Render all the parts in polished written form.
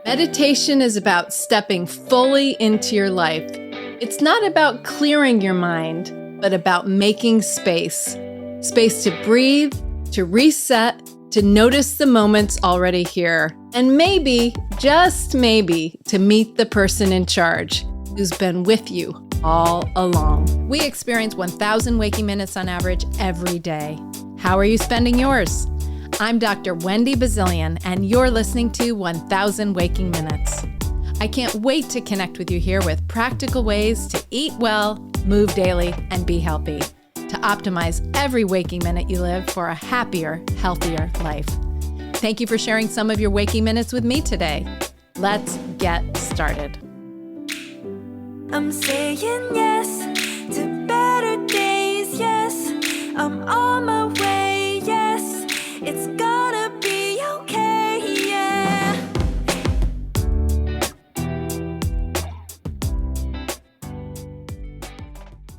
Meditation is about stepping fully into your life. It's not about clearing your mind, but about making space. Space to breathe, to reset, to notice the moments already here, and maybe, just maybe, to meet the person in charge who's been with you all along. We experience 1,000 waking minutes on average every day. How are you spending yours? I'm Dr. Wendy Bazilian, and you're listening to 1,000 Waking Minutes. I can't wait to connect with you here with practical ways to eat well, move daily, and be healthy, to optimize every waking minute you live for a happier, healthier life. Thank you for sharing some of your waking minutes with me today. Let's get started. I'm saying yes to better days, yes. I'm on my way, yes. It's gonna be okay, yeah.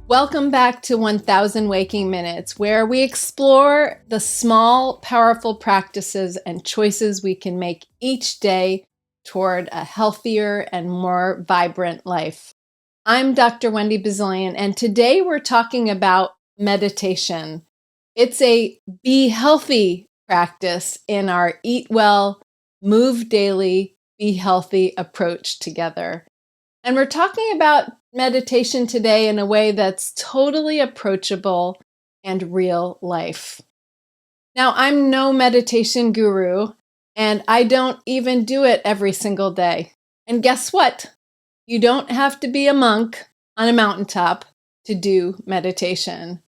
Welcome back to 1,000 Waking Minutes, where we explore the small, powerful practices and choices we can make each day toward a healthier and more vibrant life. I'm Dr. Wendy Bazilian, and today we're talking about meditation. It's a be healthy practice in our eat well, move daily, be healthy approach together. And we're talking about meditation today in a way that's totally approachable and real life. Now, I'm no meditation guru, and I don't even do it every single day. And guess what? You don't have to be a monk on a mountaintop to do meditation.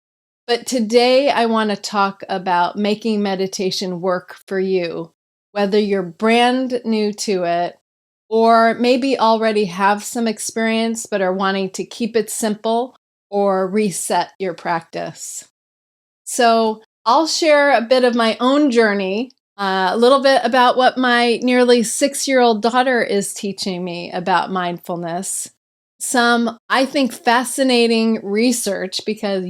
But today I want to talk about making meditation work for you, whether you're brand new to it or maybe already have some experience but are wanting to keep it simple or reset your practice. So I'll share a bit of my own journey, a little bit about what my nearly 6-year-old daughter is teaching me about mindfulness. Some, I think, fascinating research because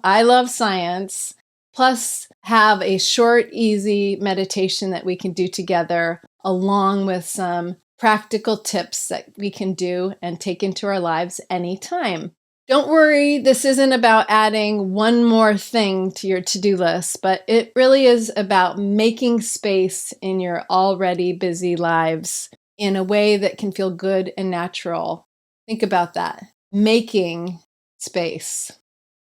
I love science, plus have a short, easy meditation that we can do together, along with some practical tips that we can do and take into our lives anytime. Don't worry, this isn't about adding one more thing to your to-do list, but it really is about making space in your already busy lives in a way that can feel good and natural. Think about that, making space.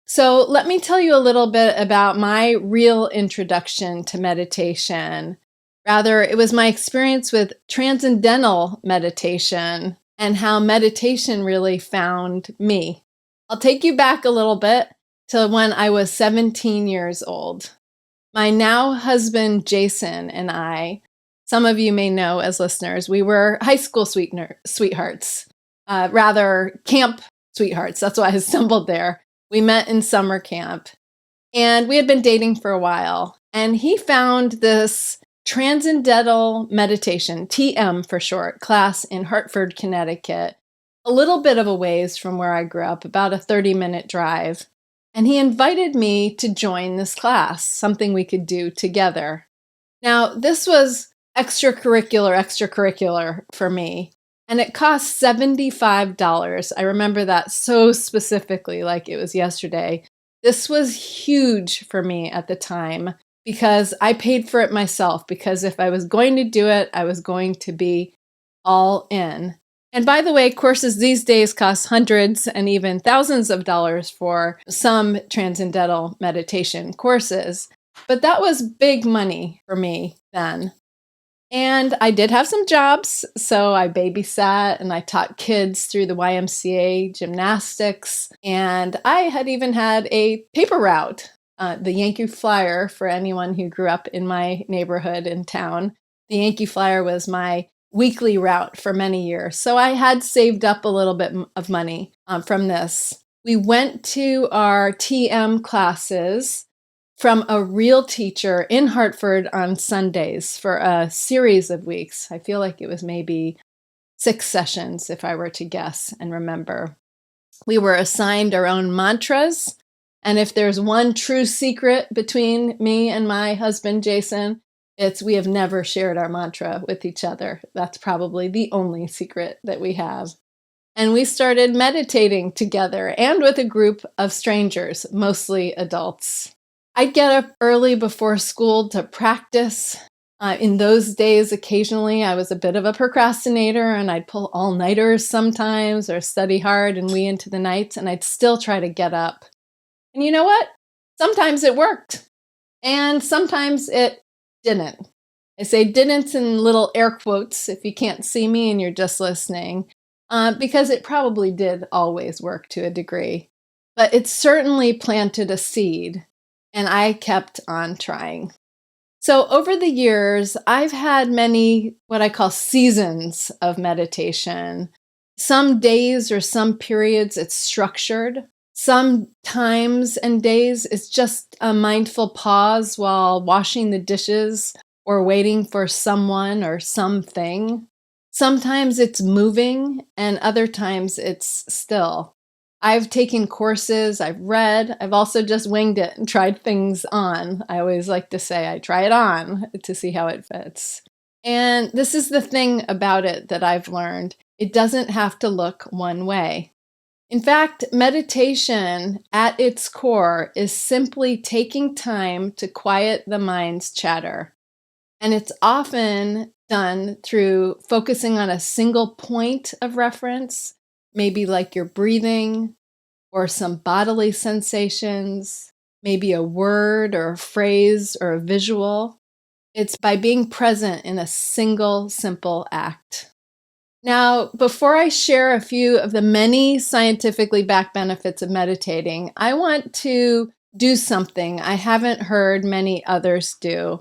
So let me tell you a little bit about my real introduction to meditation. Rather, it was my experience with Transcendental Meditation and how meditation really found me. I'll take you back a little bit to when I was 17 years old. My now husband, Jason, and I, some of you may know as listeners, we were high school sweethearts. Rather camp sweethearts. That's why I stumbled there. We met in summer camp and we had been dating for a while. And he found this Transcendental Meditation, TM for short, class in Hartford, Connecticut, a little bit of a ways from where I grew up, about a 30-minute drive. And he invited me to join this class, something we could do together. Now, this was extracurricular for me. And it cost $75. I remember that so specifically, like it was yesterday. This was huge for me at the time because I paid for it myself, because if I was going to do it, I was going to be all in. And by the way, courses these days cost hundreds and even thousands of dollars for some transcendental meditation courses. But that was big money for me then. And I did have some jobs, so I babysat and I taught kids through the YMCA gymnastics. And I had even had a paper route, the Yankee Flyer, for anyone who grew up in my neighborhood and town. The Yankee Flyer was my weekly route for many years. So I had saved up a little bit of money from this. We went to our TM classes from a real teacher in Hartford on Sundays for a series of weeks. I feel like it was maybe 6 sessions, if I were to guess and remember. We were assigned our own mantras. And if there's one true secret between me and my husband, Jason, We have never shared our mantra with each other. That's probably the only secret that we have. And we started meditating together and with a group of strangers, mostly adults. I'd get up early before school to practice. In those days, occasionally, I was a bit of a procrastinator and I'd pull all-nighters sometimes or study hard and wee into the nights, and I'd still try to get up. And you know what? Sometimes it worked and sometimes it didn't. I say didn't in little air quotes if you can't see me and you're just listening, because it probably did always work to a degree. But it certainly planted a seed, and I kept on trying. So over the years, I've had many what I call seasons of meditation. Some days or some periods it's structured. Some times and days it's just a mindful pause while washing the dishes or waiting for someone or something. Sometimes it's moving and other times it's still. I've taken courses, I've read, I've also just winged it and tried things on. I always like to say I try it on to see how it fits. And this is the thing about it that I've learned. It doesn't have to look one way. In fact, meditation at its core is simply taking time to quiet the mind's chatter. And it's often done through focusing on a single point of reference, maybe like your breathing or some bodily sensations, maybe a word or a phrase or a visual. It's by being present in a single simple act. Now, before I share a few of the many scientifically backed benefits of meditating, I want to do something I haven't heard many others do.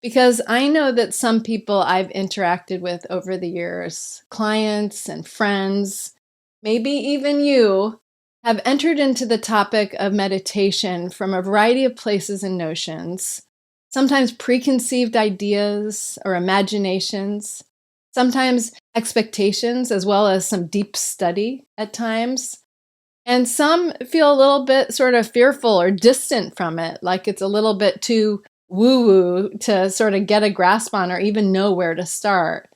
Because I know that some people I've interacted with over the years, clients and friends, maybe even you, have entered into the topic of meditation from a variety of places and notions, sometimes preconceived ideas or imaginations, sometimes expectations, as well as some deep study at times. And some feel a little bit sort of fearful or distant from it, like it's a little bit too woo-woo to sort of get a grasp on or even know where to start.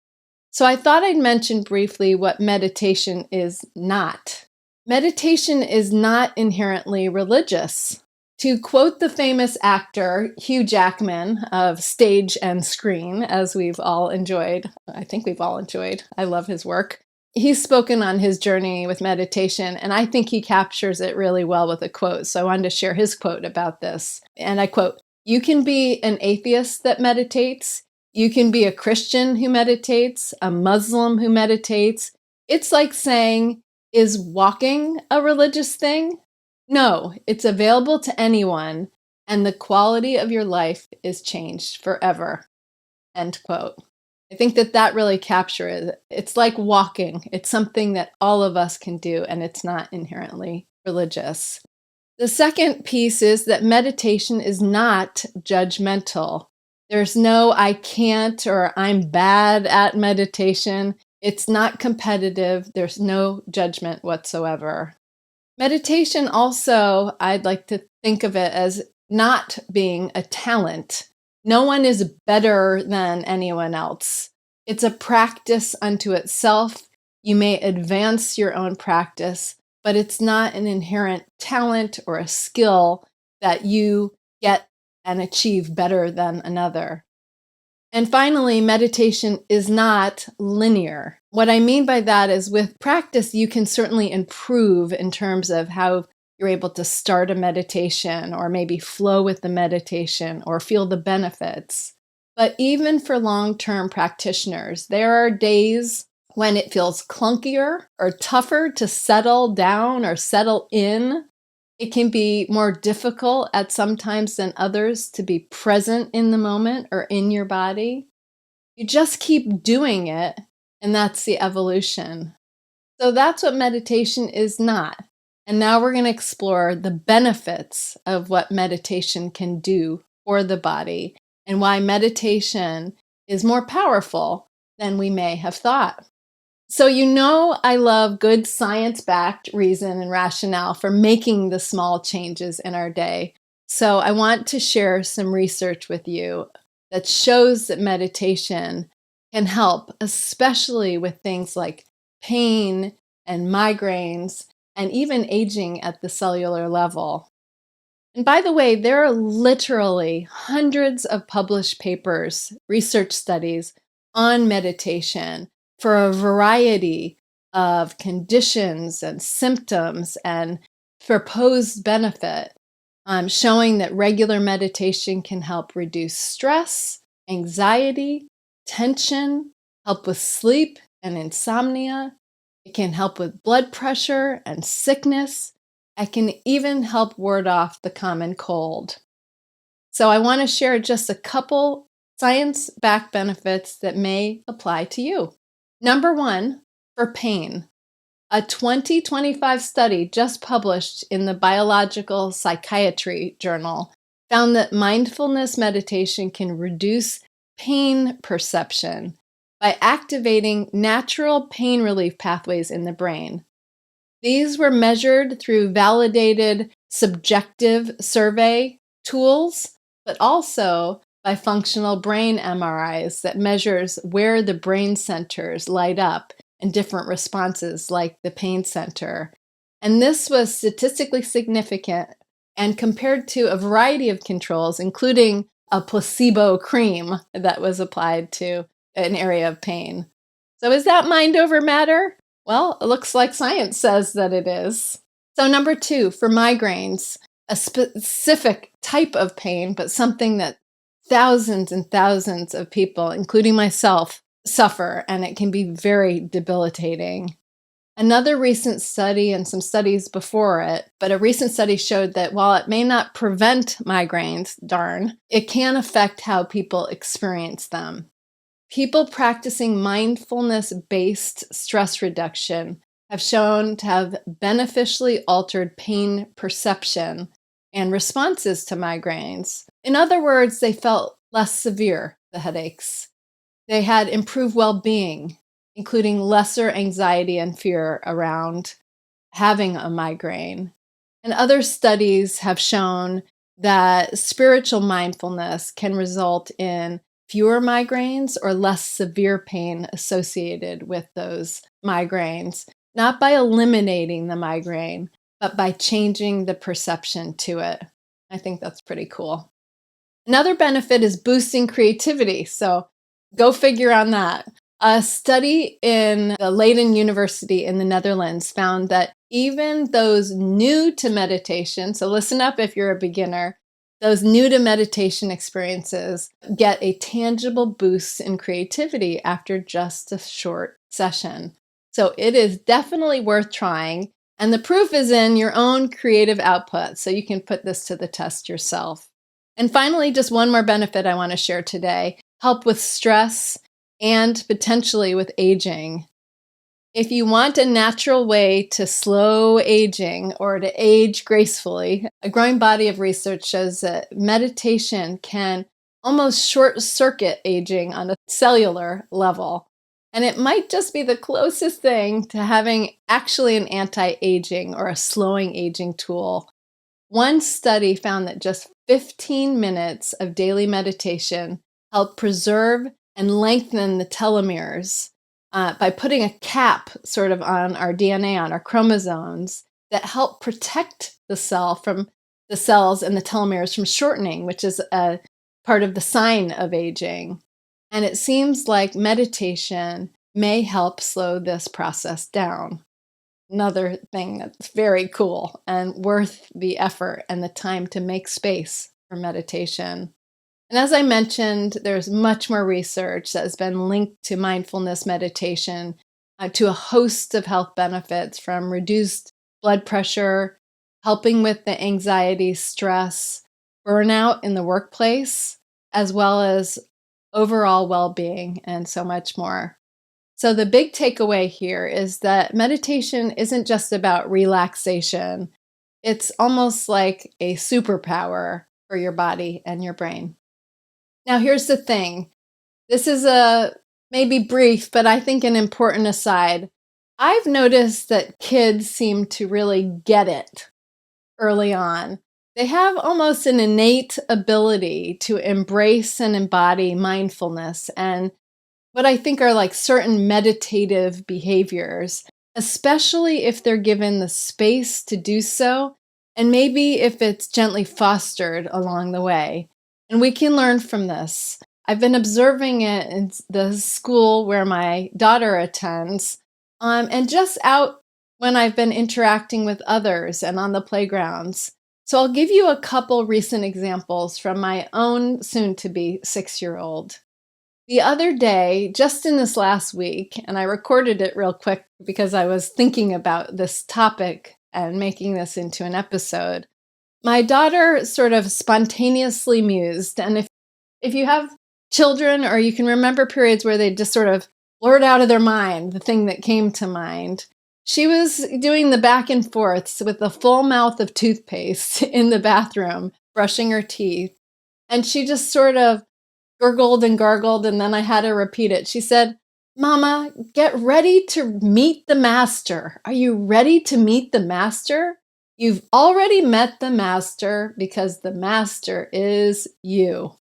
So I thought I'd mention briefly what meditation is not. Meditation is not inherently religious. To quote the famous actor Hugh Jackman of stage and screen, as we've all enjoyed, I think we've all enjoyed, I love his work. He's spoken on his journey with meditation, and I think he captures it really well with a quote. So I wanted to share his quote about this. And I quote, "You can be an atheist that meditates. You can be a Christian who meditates, a Muslim who meditates. It's like saying, is walking a religious thing? No, it's available to anyone, and the quality of your life is changed forever." End quote. I think that really captures it. It's like walking. It's something that all of us can do, and it's not inherently religious. The second piece is that meditation is not judgmental. There's no I can't or I'm bad at meditation. It's not competitive. There's no judgment whatsoever. Meditation also, I'd like to think of it as not being a talent. No one is better than anyone else. It's a practice unto itself. You may advance your own practice, but it's not an inherent talent or a skill that you get and achieve better than another. And finally, meditation is not linear. What I mean by that is with practice, you can certainly improve in terms of how you're able to start a meditation or maybe flow with the meditation or feel the benefits. But even for long-term practitioners, there are days when it feels clunkier or tougher to settle down or settle in. It can be more difficult at some times than others to be present in the moment or in your body. You just keep doing it, and that's the evolution. So that's what meditation is not. And now we're going to explore the benefits of what meditation can do for the body and why meditation is more powerful than we may have thought. So you know I love good science-backed reason and rationale for making the small changes in our day. So I want to share some research with you. that shows that meditation can help, especially with things like pain and migraines and even aging at the cellular level. And by the way, there are literally hundreds of published papers, research studies on meditation for a variety of conditions and symptoms and proposed benefit, showing that regular meditation can help reduce stress, anxiety, tension, help with sleep and insomnia. It can help with blood pressure and sickness. It can even help ward off the common cold. So I want to share just a couple science-backed benefits that may apply to you. Number one, for pain. A 2025 study just published in the Biological Psychiatry journal found that mindfulness meditation can reduce pain perception by activating natural pain relief pathways in the brain. These were measured through validated subjective survey tools, but also by functional brain MRIs that measures where the brain centers light up in different responses, like the pain center. And this was statistically significant and compared to a variety of controls, including a placebo cream that was applied to an area of pain. So is that mind over matter? Well, it looks like science says that it is. So number two, for migraines, a specific type of pain, but something that thousands and thousands of people, including myself, suffer, and it can be very debilitating. Another recent study, and some studies before it, but a recent study showed that while it may not prevent migraines, it can affect how people experience them. People practicing mindfulness-based stress reduction have shown to have beneficially altered pain perception and responses to migraines. In other words, they felt less severe, the headaches. They had improved well-being, including lesser anxiety and fear around having a migraine. And other studies have shown that spiritual mindfulness can result in fewer migraines or less severe pain associated with those migraines, not by eliminating the migraine, but by changing the perception to it. I think that's pretty cool. Another benefit is boosting creativity. So go figure on that. A study in the Leiden University in the Netherlands found that even those new to meditation, so listen up if you're a beginner, those new to meditation experiences get a tangible boost in creativity after just a short session. So it is definitely worth trying. And the proof is in your own creative output, so you can put this to the test yourself. And finally, just one more benefit I want to share today: help with stress and potentially with aging. If you want a natural way to slow aging or to age gracefully, a growing body of research shows that meditation can almost short-circuit aging on a cellular level. And it might just be the closest thing to having actually an anti-aging or a slowing aging tool. One study found that just 15 minutes of daily meditation helped preserve and lengthen the telomeres by putting a cap sort of on our DNA, on our chromosomes, that help protect the cells and the telomeres from shortening, which is a part of the sign of aging. And it seems like meditation may help slow this process down. Another thing that's very cool and worth the effort and the time to make space for meditation. And as I mentioned, there's much more research that has been linked to mindfulness meditation to a host of health benefits, from reduced blood pressure, helping with the anxiety, stress, burnout in the workplace, as well as overall well-being, and so much more. So the big takeaway here is that meditation isn't just about relaxation. It's almost like a superpower for your body and your brain. Now, here's the thing. This is maybe brief, but I think an important aside. I've noticed that kids seem to really get it early on. They have almost an innate ability to embrace and embody mindfulness and what I think are like certain meditative behaviors, especially if they're given the space to do so, and maybe if it's gently fostered along the way. And we can learn from this. I've been observing it in the school where my daughter attends, and just out when I've been interacting with others and on the playgrounds. So I'll give you a couple recent examples from my own soon to be 6-year-old. The other day, just in this last week, and I recorded it real quick because I was thinking about this topic and making this into an episode, my daughter sort of spontaneously mused. And if you have children or you can remember periods where they just sort of blurt out of their mind the thing that came to mind, she was doing the back and forths with a full mouth of toothpaste in the bathroom, brushing her teeth. And she just sort of gurgled and gargled, and then I had her repeat it. She said, "Mama, get ready to meet the master. Are you ready to meet the master? You've already met the master because the master is you."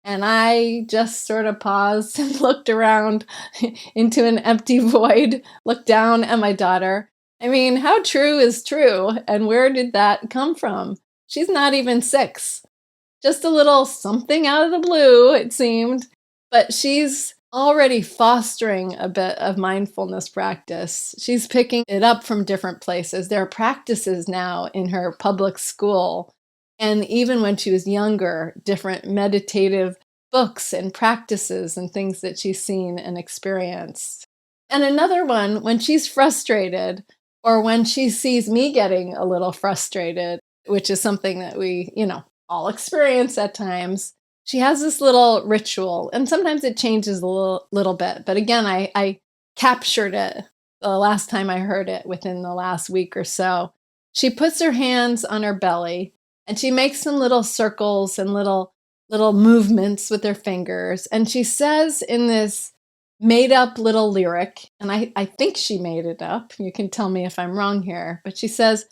And I just sort of paused and looked around into an empty void, looked down at my daughter. I mean, how true is true? And where did that come from? She's not even 6. Just a little something out of the blue, it seemed. But she's already fostering a bit of mindfulness practice. She's picking it up from different places. There are practices now in her public school. And even when she was younger, different meditative books and practices and things that she's seen and experienced. And another one, when she's frustrated or when she sees me getting a little frustrated, which is something that we, all experience at times, she has this little ritual. And sometimes it changes a little bit. But again, I captured it the last time I heard it within the last week or so. She puts her hands on her belly and she makes some little circles and little movements with her fingers. And she says in this made up little lyric, and I think she made it up. You can tell me if I'm wrong here. But she says,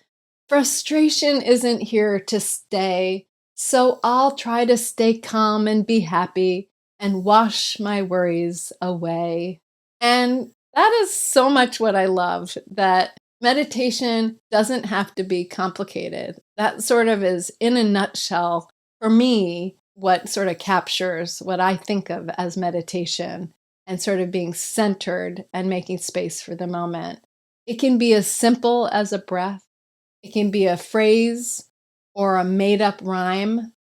"Frustration isn't here to stay. So I'll try to stay calm and be happy and wash my worries away." And that is so much what I love, that meditation doesn't have to be complicated. That sort of is, in a nutshell, for me, what sort of captures what I think of as meditation and sort of being centered and making space for the moment. It can be as simple as a breath. It can be a phrase or a made-up rhyme.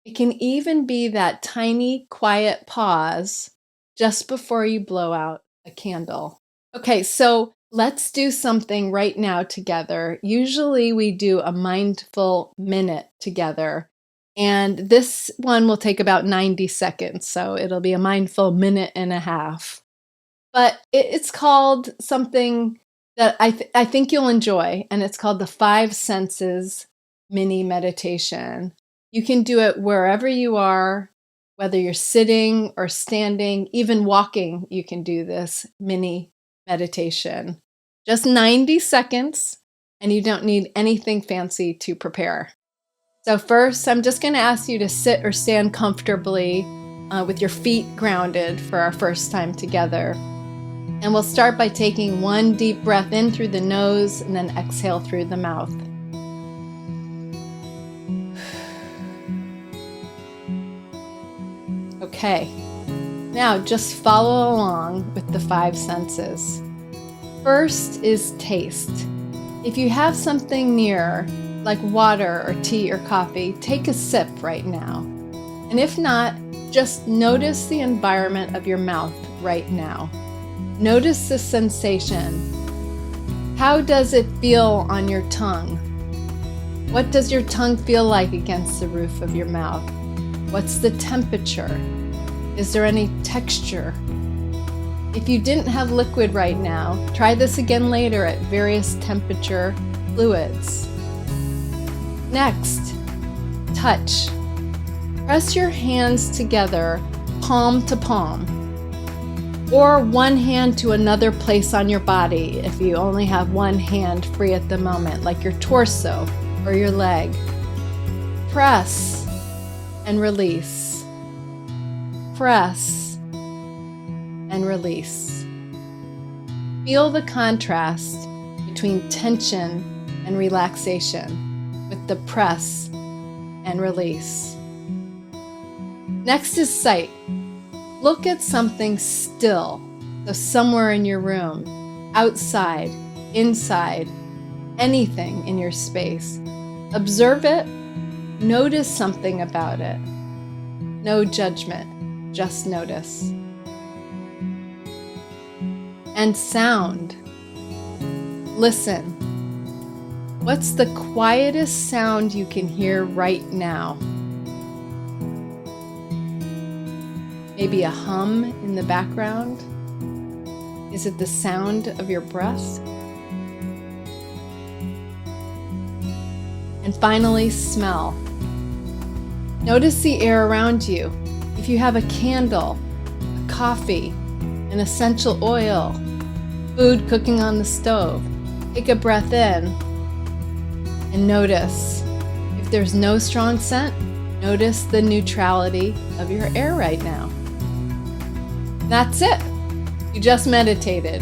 It can even be that tiny, quiet pause just before you blow out a candle. Okay, so let's do something right now together. Usually we do a mindful minute together, and this one will take about 90 seconds, so it'll be a mindful minute and a half. But it's called something that I think you'll enjoy, and it's called the 5 Senses Mini Meditation. You can do it wherever you are, whether you're sitting or standing, even walking, you can do this mini meditation. Just 90 seconds, and you don't need anything fancy to prepare. So first, I'm just going to ask you to sit or stand comfortably with your feet grounded for our first time together. And we'll start by taking one deep breath in through the nose and then exhale through the mouth. Okay, now just follow along with the 5 senses. First is taste. If you have something near, like water or tea or coffee, take a sip right now. And if not, just notice the environment of your mouth right now. Notice the sensation. How does it feel on your tongue? What does your tongue feel like against the roof of your mouth? What's the temperature? Is there any texture? If you didn't have liquid right now, try this again later at various temperature fluids. Next, touch. Press your hands together, palm to palm, or one hand to another place on your body if you only have one hand free at the moment, like your torso or your leg. Press and release. Press and release. Feel the contrast between tension and relaxation with the press and release. Next is sight. Look at something still, so somewhere in your room, outside, inside, anything in your space. Observe it, notice something about it. No judgment, just notice. And sound. Listen. What's the quietest sound you can hear right now? Maybe a hum in the background? Is it the sound of your breath? And finally, smell. Notice the air around you. If you have a candle, a coffee, an essential oil, food cooking on the stove, take a breath in and notice. If there's no strong scent, notice the neutrality of your air right now. That's it. You just meditated.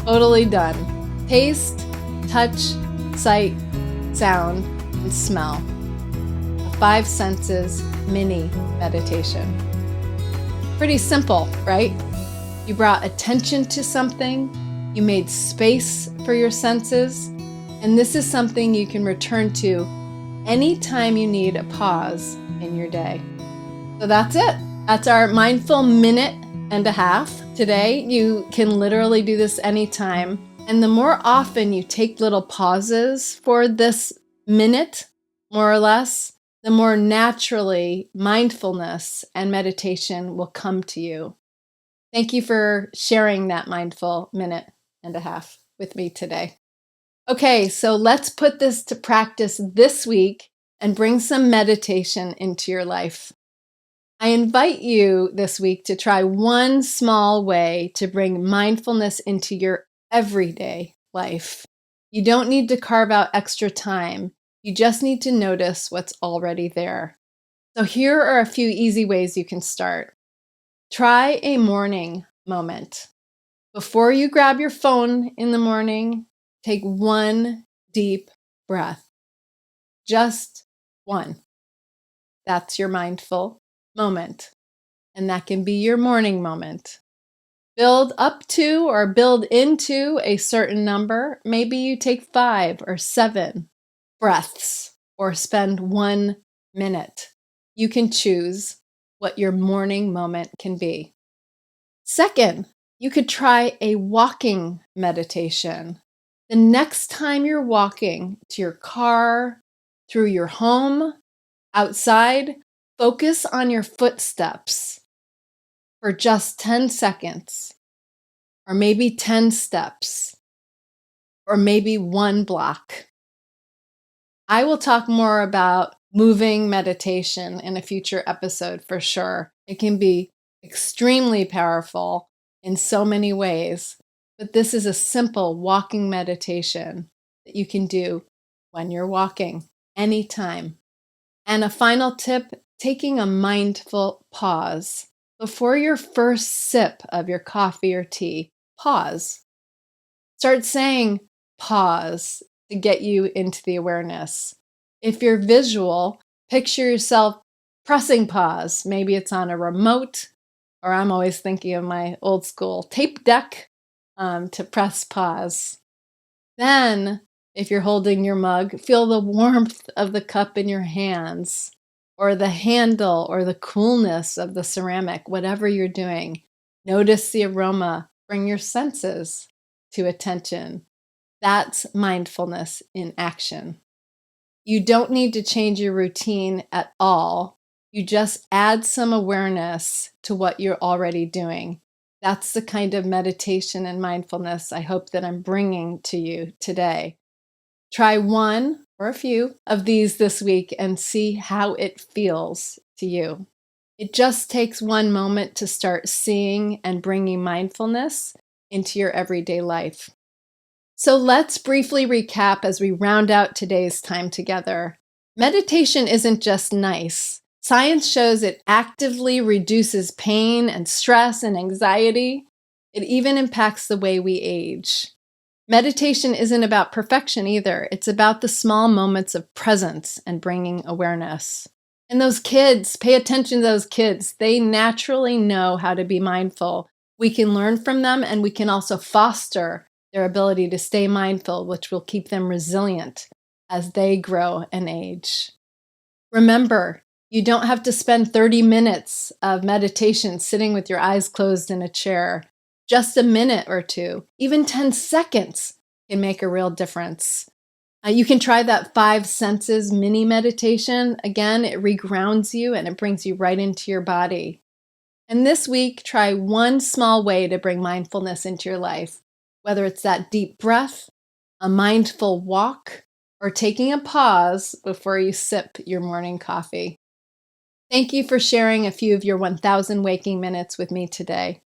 Totally done. Taste, touch, sight, sound, and smell. A 5 senses mini meditation. Pretty simple, right? You brought attention to something, you made space for your senses, and this is something you can return to anytime you need a pause in your day. So that's it. That's our mindful minute and a half today. You can literally do this anytime. And the more often you take little pauses for this minute, more or less, the more naturally mindfulness and meditation will come to you. Thank you for sharing that mindful minute and a half with me today. Okay, so let's put this to practice this week and bring some meditation into your life. I invite you this week to try one small way to bring mindfulness into your everyday life. You don't need to carve out extra time. You just need to notice what's already there. So here are a few easy ways you can start. Try a morning moment. Before you grab your phone in the morning, take one deep breath. Just one. That's your mindful moment. And that can be your morning moment. Build up to or build into a certain number. Maybe you take 5 or 7 breaths or spend 1 minute. You can choose what your morning moment can be. Second, you could try a walking meditation. The next time you're walking to your car, through your home, outside, focus on your footsteps for just 10 seconds, or maybe 10 steps, or maybe 1 block. I will talk more about moving meditation in a future episode for sure. It can be extremely powerful in so many ways, but this is a simple walking meditation that you can do when you're walking, anytime. And a final tip, taking a mindful pause. Before your first sip of your coffee or tea, pause. Start saying pause to get you into the awareness. If you're visual, picture yourself pressing pause. Maybe it's on a remote, or I'm always thinking of my old school tape deck to press pause. Then, if you're holding your mug, feel the warmth of the cup in your hands, or the handle, or the coolness of the ceramic, whatever you're doing. Notice the aroma. Bring your senses to attention. That's mindfulness in action. You don't need to change your routine at all. You just add some awareness to what you're already doing. That's the kind of meditation and mindfulness I hope that I'm bringing to you today. Try one or a few of these this week and see how it feels to you. It just takes one moment to start seeing and bringing mindfulness into your everyday life. So let's briefly recap as we round out today's time together. Meditation isn't just nice. Science shows it actively reduces pain and stress and anxiety. It even impacts the way we age. Meditation isn't about perfection either. It's about the small moments of presence and bringing awareness. And those kids, pay attention to those kids. They naturally know how to be mindful. We can learn from them, and we can also foster their ability to stay mindful, which will keep them resilient as they grow and age. Remember, you don't have to spend 30 minutes of meditation sitting with your eyes closed in a chair. Just a minute or two, even 10 seconds can make a real difference. You can try that 5 senses mini meditation. Again, it regrounds you and it brings you right into your body. And this week, try one small way to bring mindfulness into your life, whether it's that deep breath, a mindful walk, or taking a pause before you sip your morning coffee. Thank you for sharing a few of your 1,000 waking minutes with me today.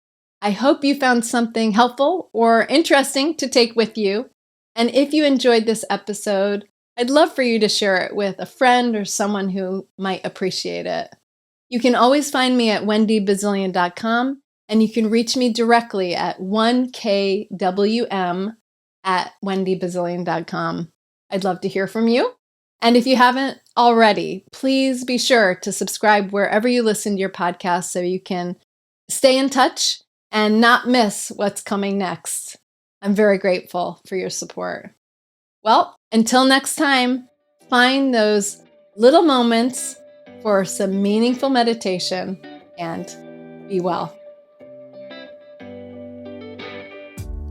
I hope you found something helpful or interesting to take with you. And if you enjoyed this episode, I'd love for you to share it with a friend or someone who might appreciate it. You can always find me at wendybazilian.com, and you can reach me directly at 1kwm@wendybazilian.com. I'd love to hear from you. And if you haven't already, please be sure to subscribe wherever you listen to your podcast so you can stay in touch and not miss what's coming next. I'm very grateful for your support. Well, until next time, find those little moments for some meaningful meditation and be well.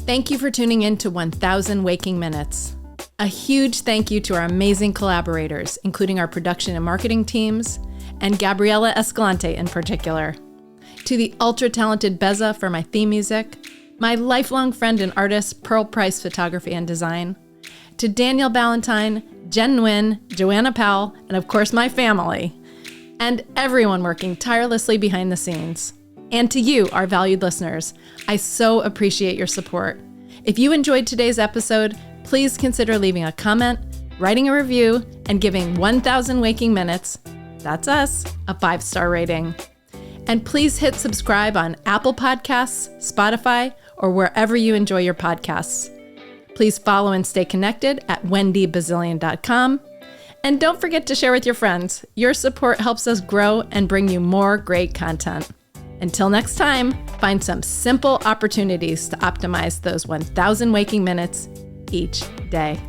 Thank you for tuning in to 1,000 Waking Minutes. A huge thank you to our amazing collaborators, including our production and marketing teams, and Gabriela Escalante in particular. To the ultra-talented Beza for my theme music, my lifelong friend and artist, Pearl Price Photography and Design, to Daniel Ballantyne, Jen Nguyen, Joanna Powell, and of course my family, and everyone working tirelessly behind the scenes. And to you, our valued listeners, I so appreciate your support. If you enjoyed today's episode, please consider leaving a comment, writing a review, and giving 1,000 Waking Minutes, that's us, a 5-star rating. And please hit subscribe on Apple Podcasts, Spotify, or wherever you enjoy your podcasts. Please follow and stay connected at wendybazilian.com. And don't forget to share with your friends. Your support helps us grow and bring you more great content. Until next time, find some simple opportunities to optimize those 1,000 waking minutes each day.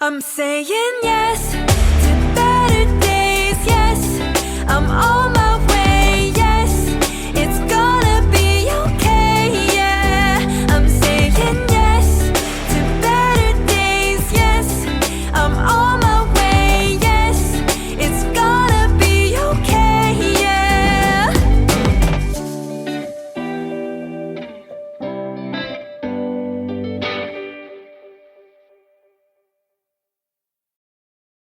I'm saying yes to better days, yes, I'm all